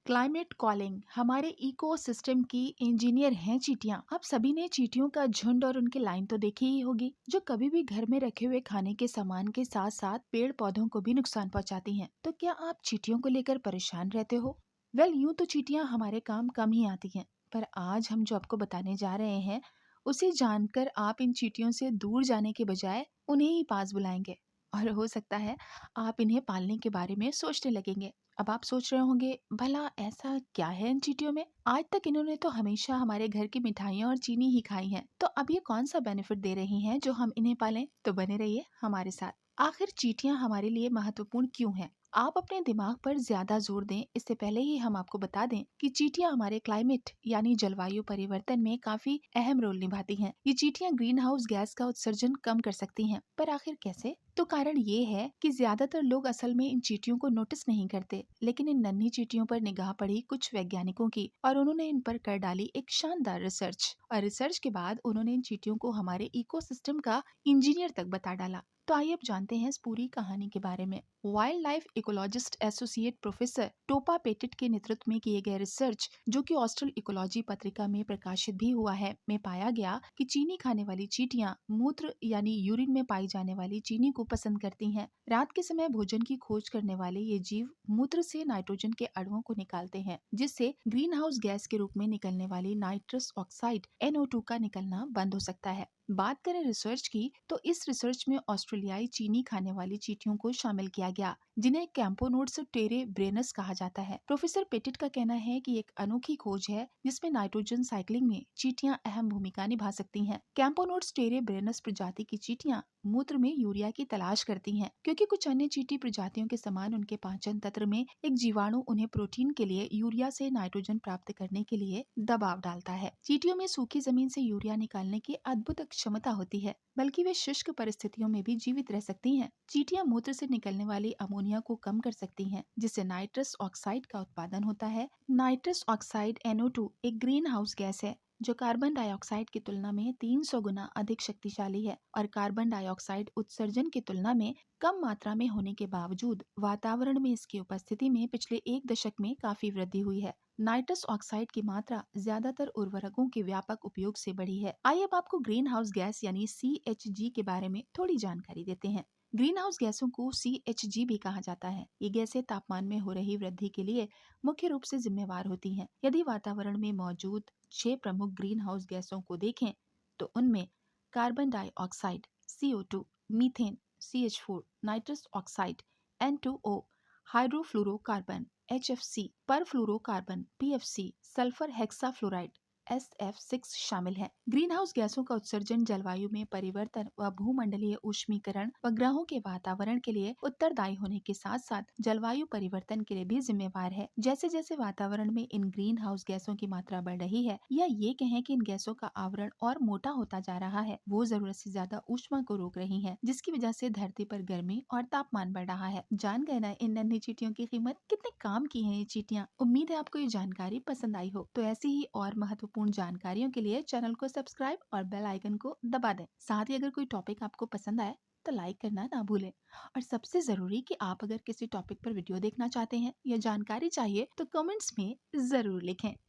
Climate calling हमारे ecosystem की engineer हैं चींटियां। आप सभी ने चींटियों का झुंड और उनकी लाइन तो देखी ही होगी, जो कभी भी घर में रखे हुए खाने के सामान के साथ साथ पेड़ पौधों को भी नुकसान पहुंचाती हैं। तो क्या आप चींटियों को लेकर परेशान रहते हो? यूं तो चींटियां हमारे काम कम ही आती हैं, पर आज हम जो आपको बताने जा रहे हैं उसे जानकर आप इन चींटियों से दूर जाने के बजाय उन्हें ही पास बुलाएंगे। और हो सकता है आप इन्हें पालने के बारे में सोचने लगेंगे। अब आप सोच रहे होंगे, भला ऐसा क्या है इन चींटियों में? आज तक इन्होंने तो हमेशा हमारे घर की मिठाइयाँ और चीनी ही खाई है, तो अब ये कौन सा बेनिफिट दे रही हैं जो हम इन्हें पालें? तो बने रहिए हमारे साथ। आखिर चींटियां हमारे लिए महत्वपूर्ण क्यों हैं? आप अपने दिमाग पर ज्यादा जोर दें इससे पहले ही हम आपको बता दें कि चींटियां हमारे क्लाइमेट यानी जलवायु परिवर्तन में काफी अहम रोल निभाती हैं। ये चींटियां ग्रीन हाउस गैस का उत्सर्जन कम कर सकती हैं, पर आखिर कैसे? तो कारण ये है कि ज्यादातर लोग असल में इन चींटियों को नोटिस नहीं करते, लेकिन इन नन्ही चींटियों पर निगाह पड़ी कुछ वैज्ञानिकों की और उन्होंने इन पर कर डाली एक शानदार रिसर्च। और रिसर्च के बाद उन्होंने इन चींटियों को हमारे इकोसिस्टम का इंजीनियर तक बता डाला। तो आइए अब जानते हैं इस पूरी कहानी के बारे में। Wild life ecologist associate professor टोपा पेटिट के नेतृत्व में किए गए रिसर्च, जो कि ऑस्ट्रल इकोलॉजी पत्रिका में प्रकाशित भी हुआ है, में पाया गया कि चीनी खाने वाली चींटियां मूत्र यानी यूरिन में पाई जाने वाली चीनी को पसंद करती हैं। रात के समय भोजन की खोज करने वाले ये जीव मूत्र से नाइट्रोजन के अणुओं को निकालते हैं, जिससे ग्रीन हाउस गैस के रूप में निकलने वाली नाइट्रस ऑक्साइड NO2 का निकलना बंद हो सकता है। बात करें रिसर्च की, तो इस रिसर्च में ऑस्ट्रेलियाई चीनी खाने वाली चींटियों को शामिल किया गया, जिन्हें कैंपोनोड्स टेरेब्रेनस कहा जाता है। प्रोफेसर पेटिट का कहना है कि एक अनोखी खोज है जिसमें नाइट्रोजन साइक्लिंग में चींटियां अहम भूमिका निभा सकती हैं। कैंपोनोड्स टेरेब्रेनस प्रजाति की चींटियां मूत्र में यूरिया की तलाश करती हैं, क्योंकि कुछ अन्य चींटी प्रजातियों के समान उनके पाचन तंत्र में एक जीवाणु उन्हें प्रोटीन के लिए यूरिया से नाइट्रोजन प्राप्त करने के लिए दबाव डालता है। चींटियों में सूखी जमीन से यूरिया निकालने की अद्भुत क्षमता होती है, बल्कि वे शुष्क परिस्थितियों में भी जीवित रह सकती हैं। चींटियां मूत्र से निकलने वाली अमोनिया को कम कर सकती हैं, जिससे नाइट्रस ऑक्साइड का उत्पादन होता है। नाइट्रस ऑक्साइड NO2 एक ग्रीन हाउस गैस है जो कार्बन डाइऑक्साइड की तुलना में 300 गुना अधिक शक्तिशाली है, और कार्बन डाइऑक्साइड उत्सर्जन की तुलना में कम मात्रा में होने के बावजूद वातावरण में इसकी उपस्थिति में पिछले 1 दशक में काफी वृद्धि हुई है। नाइट्रस ऑक्साइड की मात्रा ज्यादातर उर्वरकों के व्यापक उपयोग से बढ़ी है। आइए अब आपको ग्रीन हाउस गैस यानी CHG के बारे में थोड़ी जानकारी देते हैं। ग्रीन हाउस गैसों को CHG भी कहा जाता है। ये गैसें तापमान में हो रही वृद्धि के लिए मुख्य रूप से जिम्मेवार होती हैं। यदि वातावरण में मौजूद 6 प्रमुख ग्रीन हाउस गैसों को देखें, तो उनमें carbon dioxide CO2, methane CH4, nitrous oxide N2O, hydrofluorocarbon HFC, perfluorocarbon PFC, sulphur hexafluoride SF6 शामिल है। ग्रीन हाउस गैसों का उत्सर्जन जलवायु में परिवर्तन व भूमंडलीय ऊष्मीकरण व ग्रहों के वातावरण के लिए उत्तरदायी होने के साथ साथ जलवायु परिवर्तन के लिए भी जिम्मेवार है। जैसे जैसे वातावरण में इन ग्रीन हाउस गैसों की मात्रा बढ़ रही है, या ये कहें कि इन गैसों का आवरण और मोटा होता जा रहा है, वो जरूरत से ज्यादा ऊष्मा को रोक रही है, जिसकी वजह से धरती पर गर्मी और तापमान बढ़ रहा है। जान गए ना इन नन्ही चींटियों की कीमत? कितने काम की है ये चींटियां। उम्मीद है आपको ये जानकारी पसंद आई हो। तो ऐसी ही और महत्वपूर्ण जानकारियों के लिए चैनल को सब्सक्राइब और बेल आइकन को दबा दें। साथ ही अगर कोई टॉपिक आपको पसंद आए तो लाइक करना ना भूलें। और सबसे जरूरी कि आप अगर किसी टॉपिक पर वीडियो देखना चाहते हैं या जानकारी चाहिए तो कमेंट्स में जरूर लिखें।